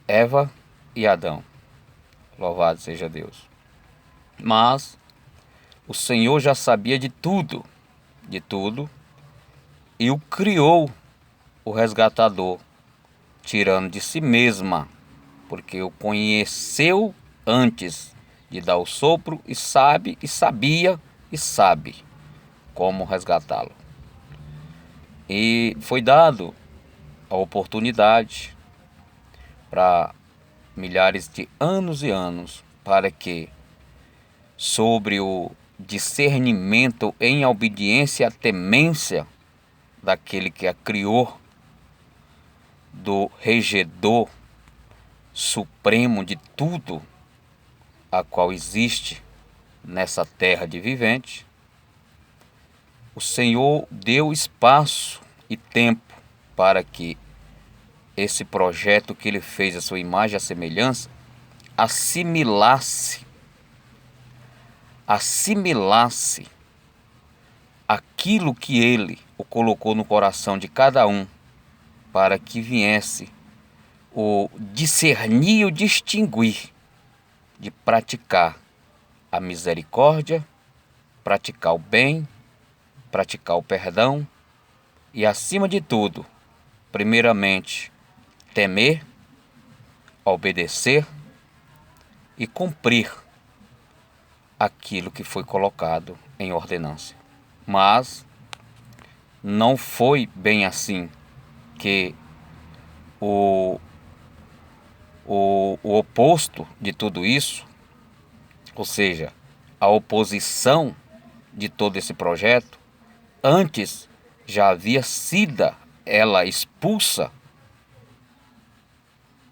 Eva e Adão. Louvado seja Deus. Mas o Senhor já sabia de tudo, e o criou, o resgatador, tirando de si mesma, porque o conheceu antes de dar o sopro e sabia e sabe como resgatá-lo. E foi dado a oportunidade para milhares de anos e anos para que, sobre o discernimento em obediência à temência daquele que a criou, do regedor supremo de tudo a qual existe nessa terra de vivente, o Senhor deu espaço e tempo para que esse projeto que ele fez à sua imagem e à semelhança assimilasse aquilo que ele o colocou no coração de cada um, para que viesse o discernir e o distinguir de praticar a misericórdia, praticar o bem, praticar o perdão e, acima de tudo, primeiramente, temer, obedecer e cumprir aquilo que foi colocado em ordenância. Mas não foi bem assim que o oposto de tudo isso, ou seja, a oposição de todo esse projeto, antes já havia sido ela expulsa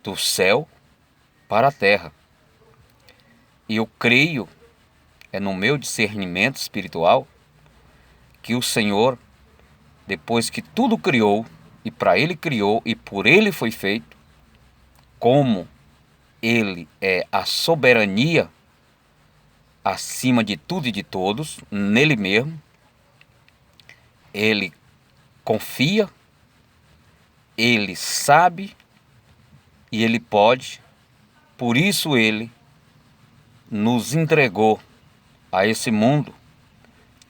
do céu para a terra. E eu creio, é no meu discernimento espiritual, que o Senhor, depois que tudo criou, e para Ele criou, e por Ele foi feito, como Ele é a soberania acima de tudo e de todos, nele mesmo, Ele confia, Ele sabe e Ele pode, por isso Ele nos entregou a esse mundo,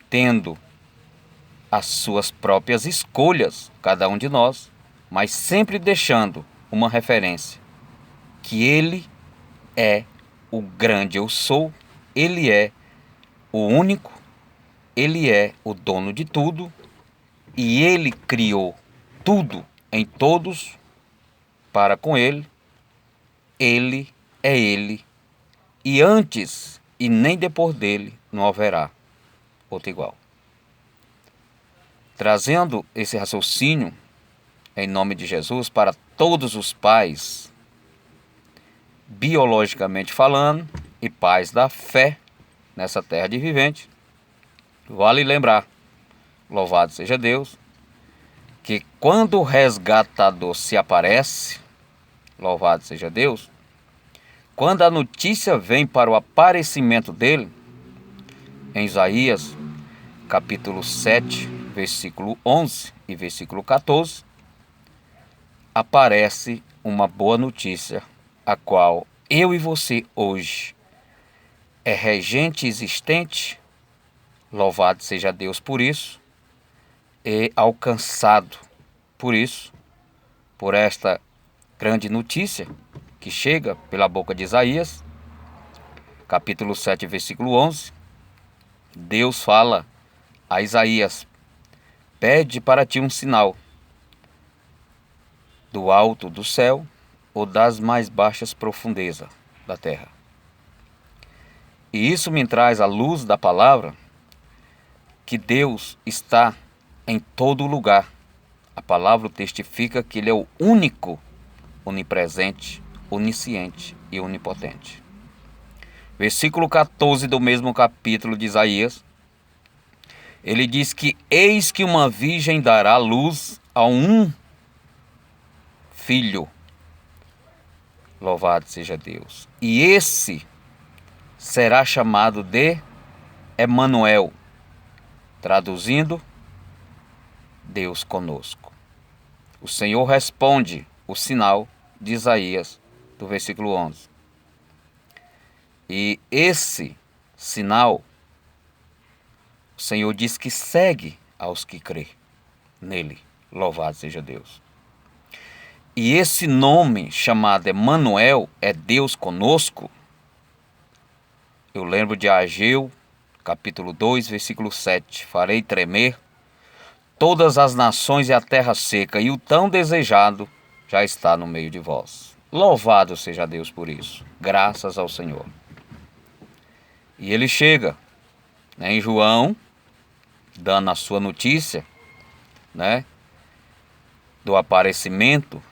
tendo as suas próprias escolhas, cada um de nós, mas sempre deixando uma referência, que Ele é o grande eu sou, Ele é o único, Ele é o dono de tudo, e Ele criou tudo em todos para com Ele. Ele é Ele, e antes e nem depois dele não haverá outro igual. Trazendo esse raciocínio em nome de Jesus para todos os pais, biologicamente falando, e pais da fé nessa terra de vivente, vale lembrar, louvado seja Deus, que quando o resgatador se aparece, louvado seja Deus, quando a notícia vem para o aparecimento dele, em Isaías capítulo 7, versículo 11 e versículo 14, aparece uma boa notícia, a qual eu e você hoje é regente existente, louvado seja Deus por isso, e alcançado por isso, por esta grande notícia que chega pela boca de Isaías, capítulo 7, versículo 11, Deus fala a Isaías: pede para ti um sinal do alto do céu ou das mais baixas profundezas da terra. E isso me traz a luz da palavra que Deus está em todo lugar. A palavra testifica que Ele é o único, onipresente, onisciente e onipotente. Versículo 14 do mesmo capítulo de Isaías, ele diz que eis que uma virgem dará luz a um filho. Louvado seja Deus. E esse será chamado de Emanuel, traduzindo, Deus conosco. O Senhor responde o sinal de Isaías do versículo 11. E esse sinal, o Senhor diz que segue aos que crê nele. Louvado seja Deus. E esse nome chamado Emanuel, é Deus conosco. Eu lembro de Ageu, capítulo 2, versículo 7. Farei tremer todas as nações e a terra seca, e o tão desejado já está no meio de vós. Louvado seja Deus por isso. Graças ao Senhor. E ele chega, né, em João, dando a sua notícia, né, do aparecimento,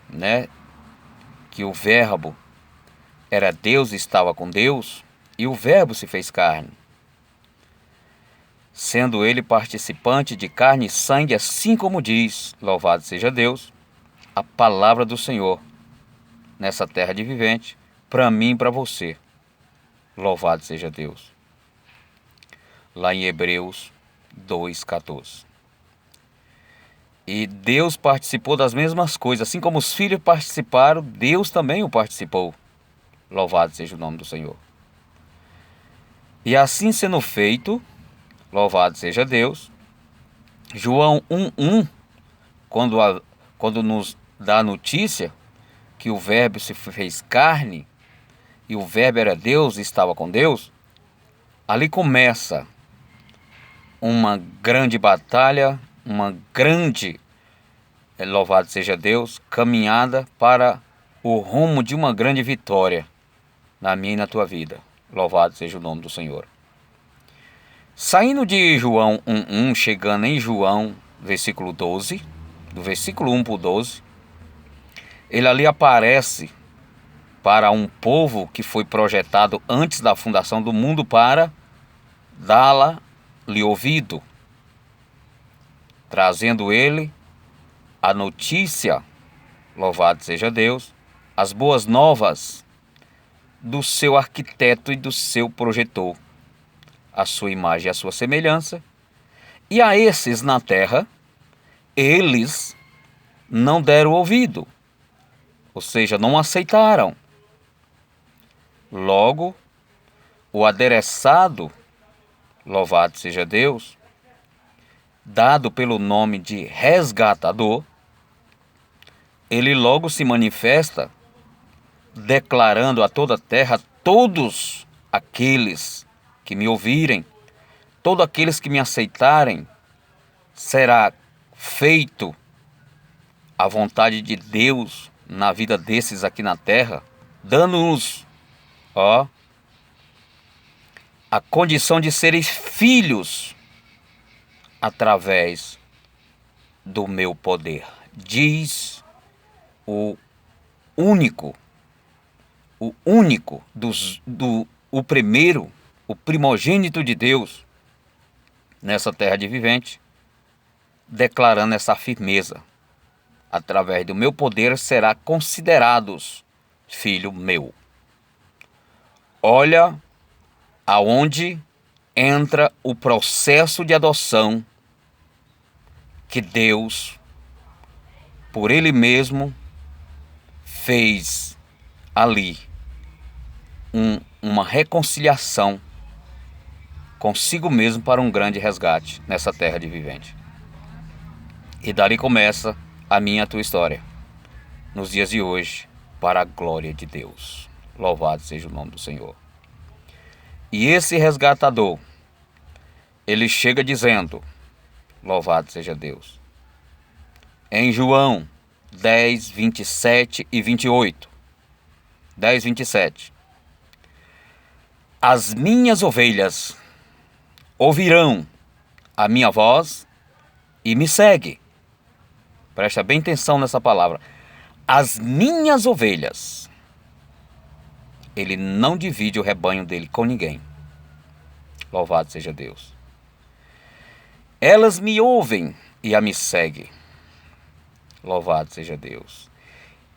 né, que o Verbo era Deus e estava com Deus, e o Verbo se fez carne, sendo ele participante de carne e sangue, assim como diz, louvado seja Deus, a palavra do Senhor, nessa terra de vivente, para mim e para você. Louvado seja Deus. Lá em Hebreus 2,14. E Deus participou das mesmas coisas, assim como os filhos participaram, Deus também o participou. Louvado seja o nome do Senhor. E assim sendo feito, louvado seja Deus, João 1,1, quando nos dá a notícia que o Verbo se fez carne, e o Verbo era Deus e estava com Deus, ali começa uma grande batalha, uma grande, louvado seja Deus, caminhada para o rumo de uma grande vitória na minha e na tua vida. Louvado seja o nome do Senhor. Saindo de João 1,1, chegando em João, versículo 12, do versículo 1 para o 12, ele ali aparece para um povo que foi projetado antes da fundação do mundo para dá-la-lhe ouvido, trazendo ele a notícia, louvado seja Deus, as boas novas do seu arquiteto e do seu projetor, a sua imagem e a sua semelhança, e a esses na terra, eles não deram ouvido, ou seja, não aceitaram. Logo, o adereçado, louvado seja Deus, dado pelo nome de resgatador, ele logo se manifesta, declarando a toda a terra: todos aqueles que me ouvirem, todos aqueles que me aceitarem, será feito a vontade de Deus na vida desses aqui na terra, dando-nos a condição de serem filhos através do meu poder. Diz o único, o primeiro, o primogênito de Deus nessa terra de vivente, declarando essa firmeza: através do meu poder será considerados filho meu. Olha aonde entra o processo de adoção que Deus, por Ele mesmo, fez ali uma reconciliação consigo mesmo para um grande resgate nessa terra de vivente. E dali começa a minha e a tua história, nos dias de hoje, para a glória de Deus. Louvado seja o nome do Senhor. E esse resgatador, ele chega dizendo, louvado seja Deus, em João 10, 27 e 28. 10, 27. As minhas ovelhas ouvirão a minha voz e me seguem. Presta bem atenção nessa palavra. As minhas ovelhas. Ele não divide o rebanho dele com ninguém. Louvado seja Deus. Elas me ouvem e a me seguem. Louvado seja Deus.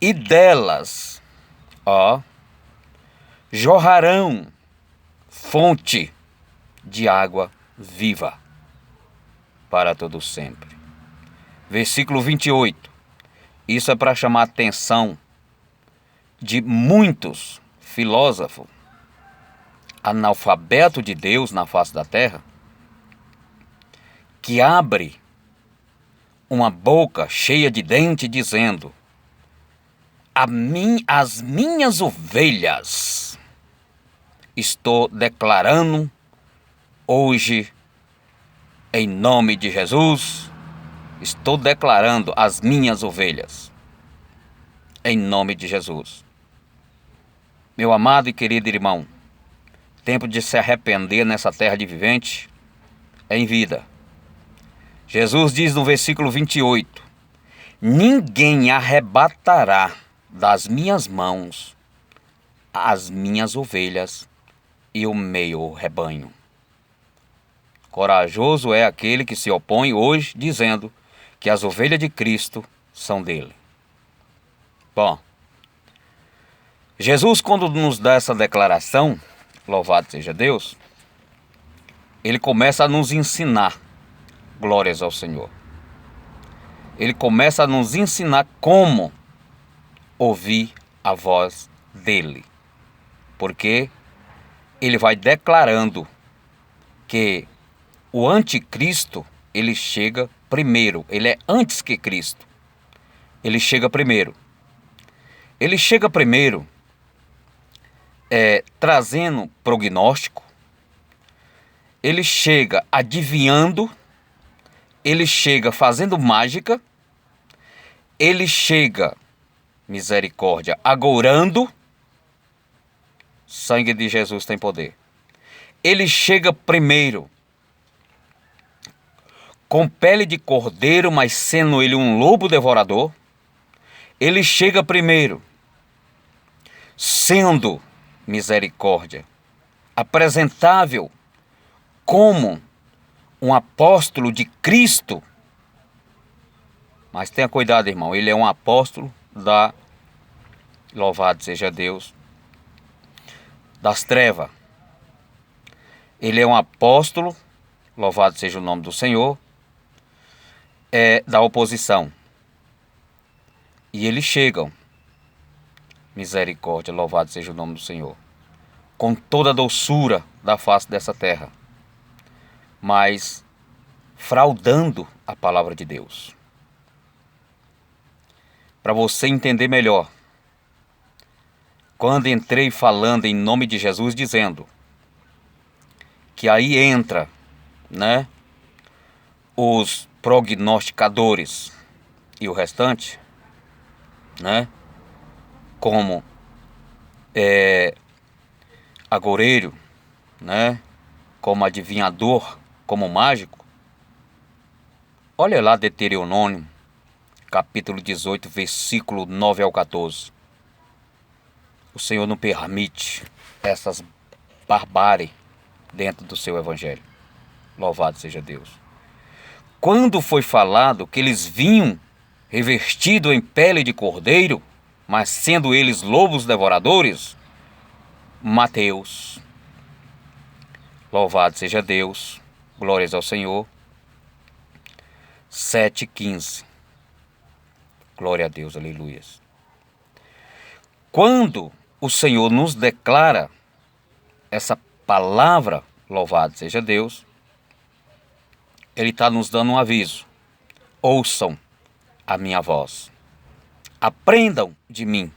E delas, jorrarão fonte de água viva para todo sempre. Versículo 28. Isso é para chamar a atenção de muitos filósofos analfabetos de Deus na face da terra, que abre uma boca cheia de dente dizendo: as minhas ovelhas, estou declarando hoje, em nome de Jesus, estou declarando as minhas ovelhas, em nome de Jesus. Meu amado e querido irmão, tempo de se arrepender nessa terra de vivente é em vida. Jesus diz no versículo 28, ninguém arrebatará das minhas mãos as minhas ovelhas e o meu rebanho. Corajoso é aquele que se opõe hoje dizendo que as ovelhas de Cristo são dele. Bom, Jesus, quando nos dá essa declaração, louvado seja Deus, ele começa a nos ensinar, glórias ao Senhor. Ele começa a nos ensinar como ouvir a voz dele. Porque ele vai declarando que o anticristo, ele chega primeiro. Ele é antes que Cristo. Ele chega primeiro. Ele chega primeiro trazendo prognóstico. Ele chega adivinhando. Ele chega fazendo mágica. Ele chega, misericórdia, agourando. Sangue de Jesus tem poder. Ele chega primeiro com pele de cordeiro, mas sendo ele um lobo devorador. Ele chega primeiro sendo, misericórdia, apresentável como um apóstolo de Cristo. Mas tenha cuidado, irmão, ele é um apóstolo louvado seja Deus, das trevas. Ele é um apóstolo, louvado seja o nome do Senhor, da oposição. E eles chegam, misericórdia, louvado seja o nome do Senhor, com toda a doçura da face dessa terra, mas fraudando a palavra de Deus. Para você entender melhor, quando entrei falando em nome de Jesus, dizendo que aí entra, os prognosticadores e o restante, como agoureiro, como adivinhador, como mágico. Olha lá Deuteronômio, capítulo 18, versículo 9 ao 14. O Senhor não permite essas barbáries dentro do seu evangelho. Louvado seja Deus. Quando foi falado que eles vinham revestidos em pele de cordeiro, mas sendo eles lobos devoradores, Mateus, louvado seja Deus, glórias ao Senhor, 7,15. Glória a Deus, aleluias. Quando o Senhor nos declara essa palavra, louvado seja Deus, Ele está nos dando um aviso. Ouçam a minha voz. Aprendam de mim,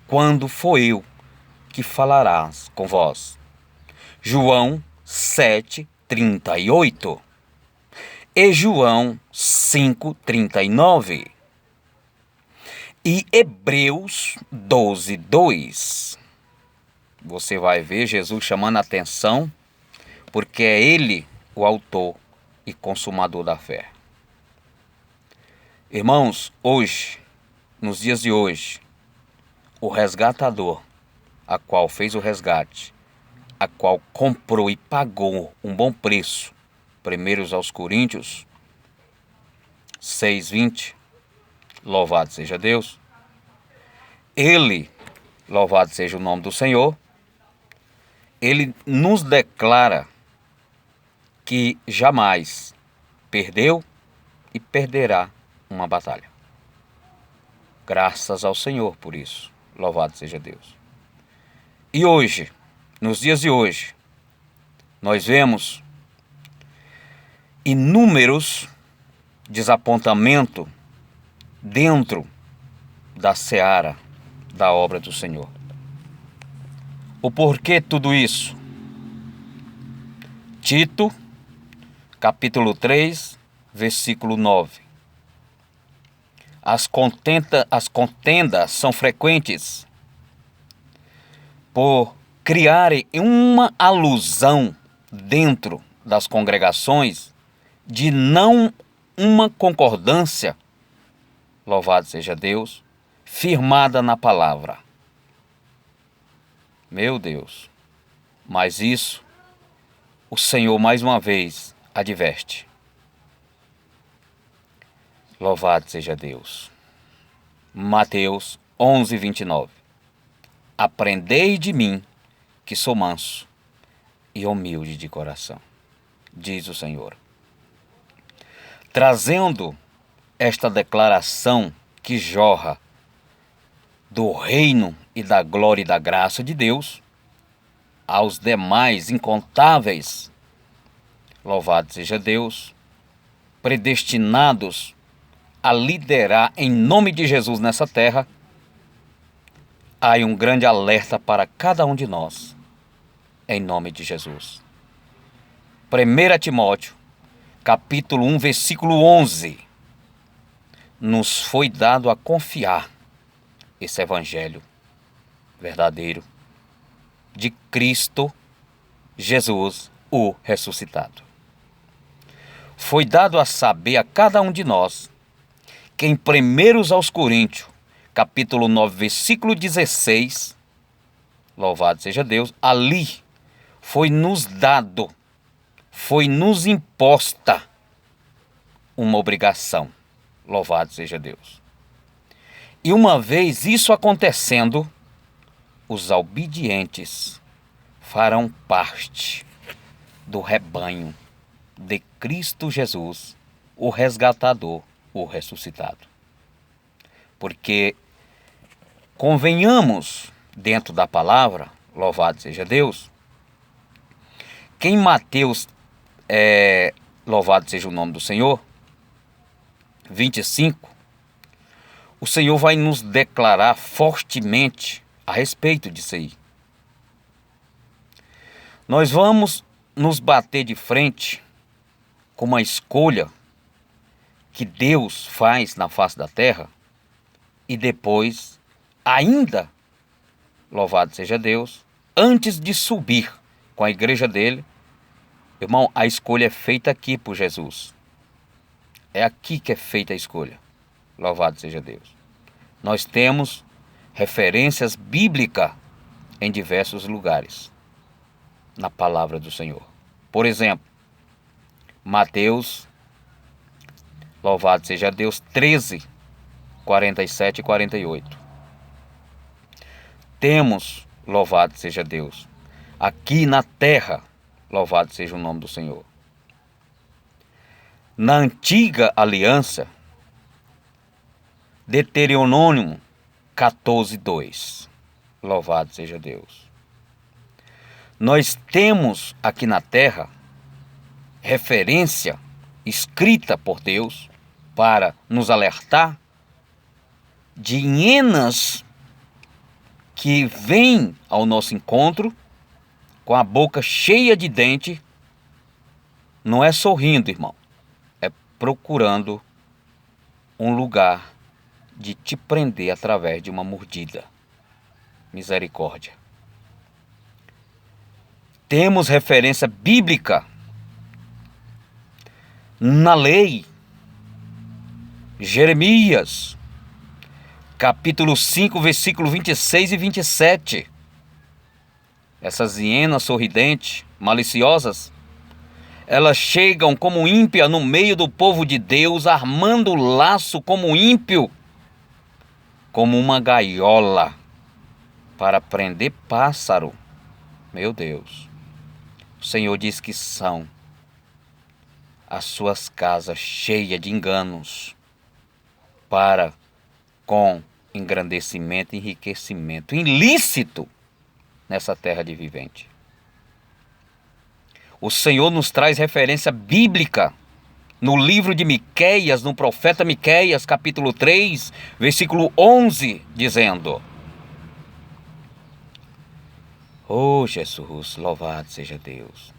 quando for eu que falarás com vós. João 7,38 e João 5,39 e Hebreus 12,2. Você vai ver Jesus chamando a atenção, porque é Ele o autor e consumador da fé. Irmãos, hoje, nos dias de hoje, o resgatador, a qual fez o resgate, a qual comprou e pagou um bom preço, 1 aos Coríntios 6,20, louvado seja Deus, Ele, louvado seja o nome do Senhor, Ele nos declara que jamais perdeu e perderá uma batalha. Graças ao Senhor por isso. Louvado seja Deus. E hoje, nos dias de hoje, nós vemos inúmeros desapontamentos dentro da seara da obra do Senhor. O porquê tudo isso? Tito, capítulo 3, versículo 9. As contendas são frequentes por criarem uma alusão dentro das congregações de não uma concordância, louvado seja Deus, firmada na palavra. Meu Deus, mas isso o Senhor mais uma vez adverte. Louvado seja Deus. Mateus 11, 29. Aprendei de mim, que sou manso e humilde de coração, diz o Senhor. Trazendo esta declaração que jorra do reino e da glória e da graça de Deus aos demais incontáveis, louvado seja Deus, predestinados a liderar em nome de Jesus nessa terra, há um grande alerta para cada um de nós, em nome de Jesus. 1 Timóteo, capítulo 1, versículo 11, nos foi dado a confiar esse evangelho verdadeiro de Cristo Jesus, o ressuscitado. Foi dado a saber a cada um de nós que em 1 aos Coríntios, capítulo 9, versículo 16, louvado seja Deus, ali foi nos dado, foi nos imposta uma obrigação, louvado seja Deus. E uma vez isso acontecendo, os obedientes farão parte do rebanho de Cristo Jesus, o resgatador, o ressuscitado. Porque convenhamos dentro da palavra, louvado seja Deus, que em Mateus, louvado seja o nome do Senhor, 25, o Senhor vai nos declarar fortemente a respeito disso aí. Nós vamos nos bater de frente com uma escolha que Deus faz na face da terra e depois, ainda, louvado seja Deus, antes de subir com a igreja dele, irmão, a escolha é feita aqui por Jesus. É aqui que é feita a escolha. Louvado seja Deus. Nós temos referências bíblicas em diversos lugares na palavra do Senhor. Por exemplo, Mateus, louvado seja Deus, 13, 47 e 48. Temos, louvado seja Deus, aqui na terra, louvado seja o nome do Senhor. Na antiga aliança, Deuteronômio 14, 2. Louvado seja Deus. Nós temos aqui na terra referência escrita por Deus para nos alertar de hienas que vêm ao nosso encontro com a boca cheia de dente. Não é sorrindo, irmão, é procurando um lugar de te prender através de uma mordida. Misericórdia. Temos referência bíblica na lei. Jeremias, capítulo 5, versículo 26 e 27. Essas hienas sorridentes, maliciosas, elas chegam como ímpia no meio do povo de Deus, armando laço como ímpio, como uma gaiola para prender pássaro. Meu Deus. O Senhor diz que são as suas casas cheias de enganos para com engrandecimento, enriquecimento ilícito nessa terra de vivente. O Senhor nos traz referência bíblica no livro de Miqueias, no profeta Miqueias, capítulo 3, versículo 11, dizendo: Oh Jesus, louvado seja Deus.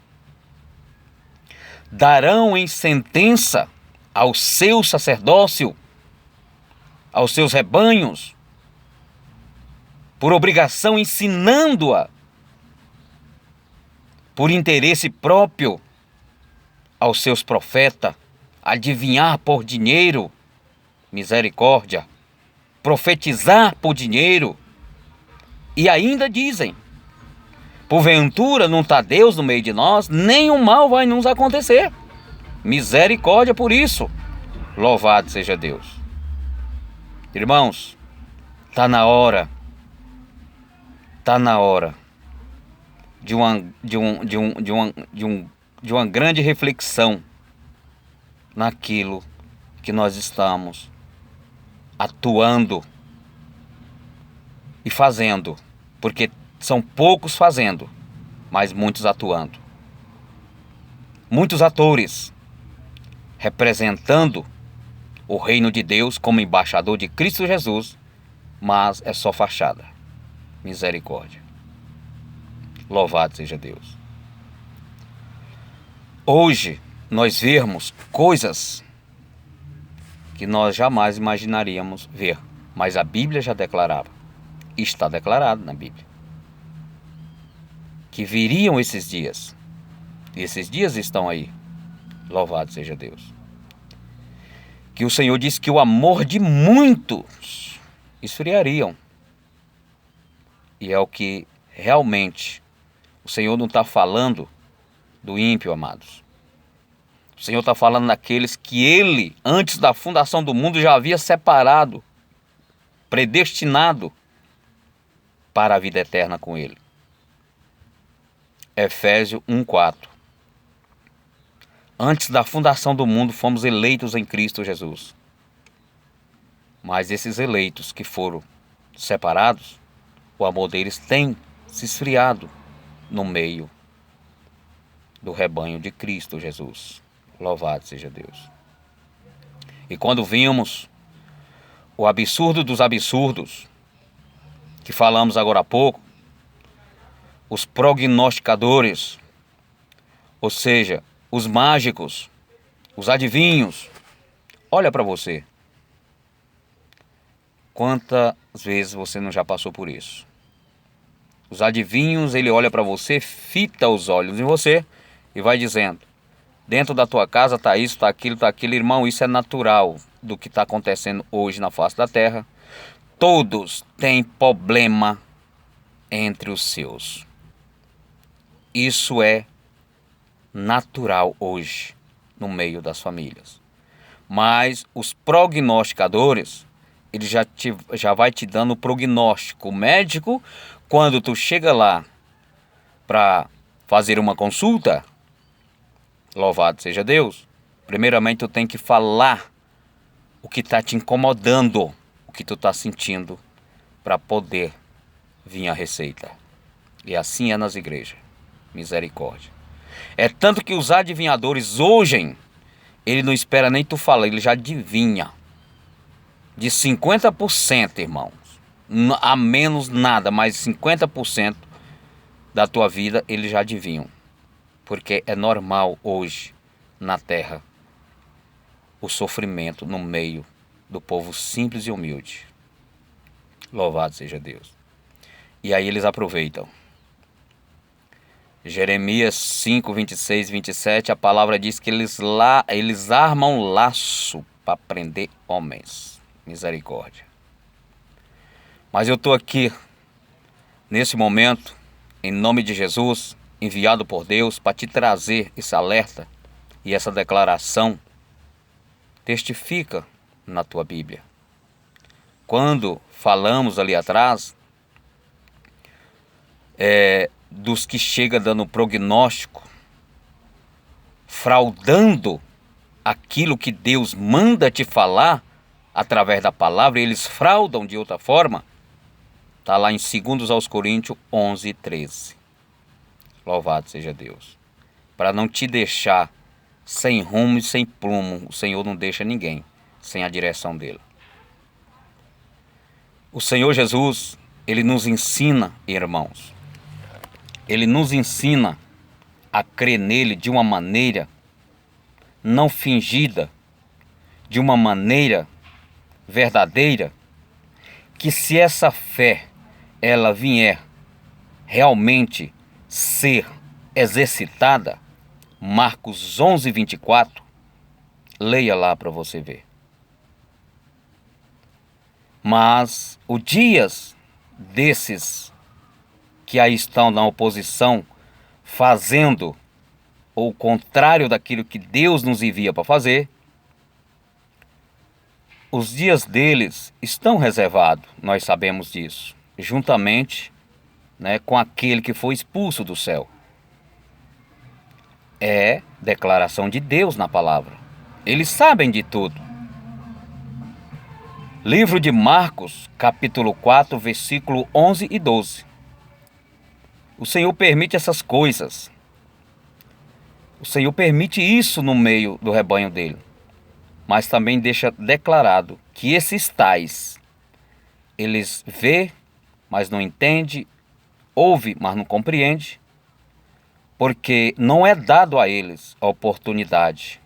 Darão em sentença ao seu sacerdócio, aos seus rebanhos, por obrigação ensinando-a, por interesse próprio, aos seus profetas, adivinhar por dinheiro, misericórdia, profetizar por dinheiro. E ainda dizem: porventura não está Deus no meio de nós, nenhum mal vai nos acontecer. Misericórdia por isso. Louvado seja Deus. Irmãos, está na hora de uma grande reflexão naquilo que nós estamos atuando e fazendo, porque são poucos fazendo, mas muitos atuando. Muitos atores representando o reino de Deus como embaixador de Cristo Jesus, mas é só fachada. Misericórdia. Louvado seja Deus. Hoje nós vemos coisas que nós jamais imaginaríamos ver, mas a Bíblia já declarava, está declarado na Bíblia, que viriam esses dias, e esses dias estão aí. Louvado seja Deus. Que o Senhor disse que o amor de muitos esfriariam, e é o que realmente o Senhor não está falando do ímpio, amados. O Senhor está falando daqueles que Ele, antes da fundação do mundo, já havia separado, predestinado para a vida eterna com Ele. Efésios 1:4. Antes da fundação do mundo, fomos eleitos em Cristo Jesus. Mas esses eleitos que foram separados, o amor deles tem se esfriado no meio do rebanho de Cristo Jesus. Louvado seja Deus. E quando vimos o absurdo dos absurdos, que falamos agora há pouco, os prognosticadores, ou seja, os mágicos, os adivinhos, olha para você. Quantas vezes você não já passou por isso? Os adivinhos, ele olha para você, fita os olhos em você e vai dizendo: dentro da tua casa está isso, está aquilo. Irmão, isso é natural do que está acontecendo hoje na face da terra. Todos têm problema entre os seus. Isso é natural hoje no meio das famílias. Mas os prognosticadores, ele já vai te dando o prognóstico. O médico, quando tu chega lá para fazer uma consulta, louvado seja Deus, primeiramente tu tem que falar o que está te incomodando, o que tu está sentindo, para poder vir a receita. E assim é nas igrejas. Misericórdia. É tanto que os adivinhadores hoje, ele não espera nem tu falar, ele já adivinha. De 50%, irmãos, a menos nada, mas 50% da tua vida eles já adivinham. Porque é normal hoje na terra o sofrimento no meio do povo simples e humilde. Louvado seja Deus. E aí eles aproveitam. Jeremias 5, 26, 27, a palavra diz que eles armam laço para prender homens. Misericórdia. Mas eu estou aqui, nesse momento, em nome de Jesus, enviado por Deus, para te trazer esse alerta e essa declaração. Testifica na tua Bíblia. Quando falamos ali atrás, dos que chegam dando prognóstico, fraudando aquilo que Deus manda te falar, através da palavra e eles fraudam de outra forma, está lá em 2 Coríntios 11:13. Louvado seja Deus. Para não te deixar sem rumo e sem prumo, o Senhor não deixa ninguém sem a direção dele. O Senhor Jesus, Ele nos ensina, irmãos, Ele nos ensina a crer nele de uma maneira não fingida, de uma maneira verdadeira, que se essa fé ela vier realmente ser exercitada, Marcos 11:24, leia lá para você ver. Mas os dias desses que aí estão na oposição, fazendo o contrário daquilo que Deus nos envia para fazer, os dias deles estão reservados, nós sabemos disso, juntamente, com aquele que foi expulso do céu. É declaração de Deus na palavra. Eles sabem de tudo. Livro de Marcos, capítulo 4, versículo 11 e 12. O Senhor permite essas coisas. O Senhor permite isso no meio do rebanho dele. Mas também deixa declarado que esses tais, eles vê, mas não entende, ouve, mas não compreende, porque não é dado a eles a oportunidade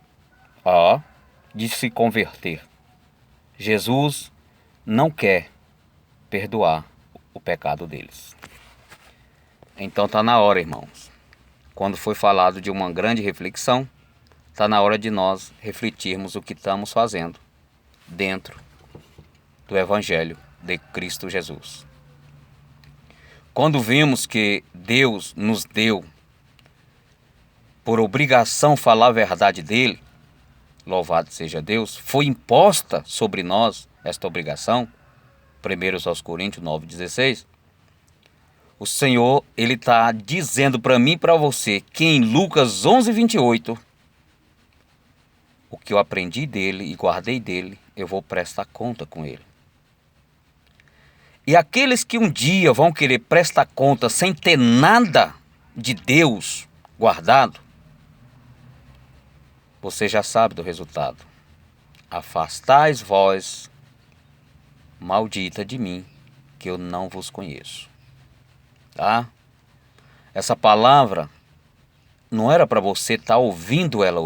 de se converter. Jesus não quer perdoar o pecado deles. Então está na hora, irmãos. Quando foi falado de uma grande reflexão, está na hora de nós refletirmos o que estamos fazendo dentro do Evangelho de Cristo Jesus. Quando vimos que Deus nos deu por obrigação falar a verdade dele, louvado seja Deus, foi imposta sobre nós esta obrigação, 1 Coríntios 9:16, o Senhor, Ele está dizendo para mim e para você que em Lucas 11:28, o que eu aprendi dele e guardei dele, eu vou prestar conta com ele. E aqueles que um dia vão querer prestar conta sem ter nada de Deus guardado, você já sabe do resultado. Afastais vós, maldita de mim, que eu não vos conheço. Tá? Essa palavra não era para você estar ouvindo ela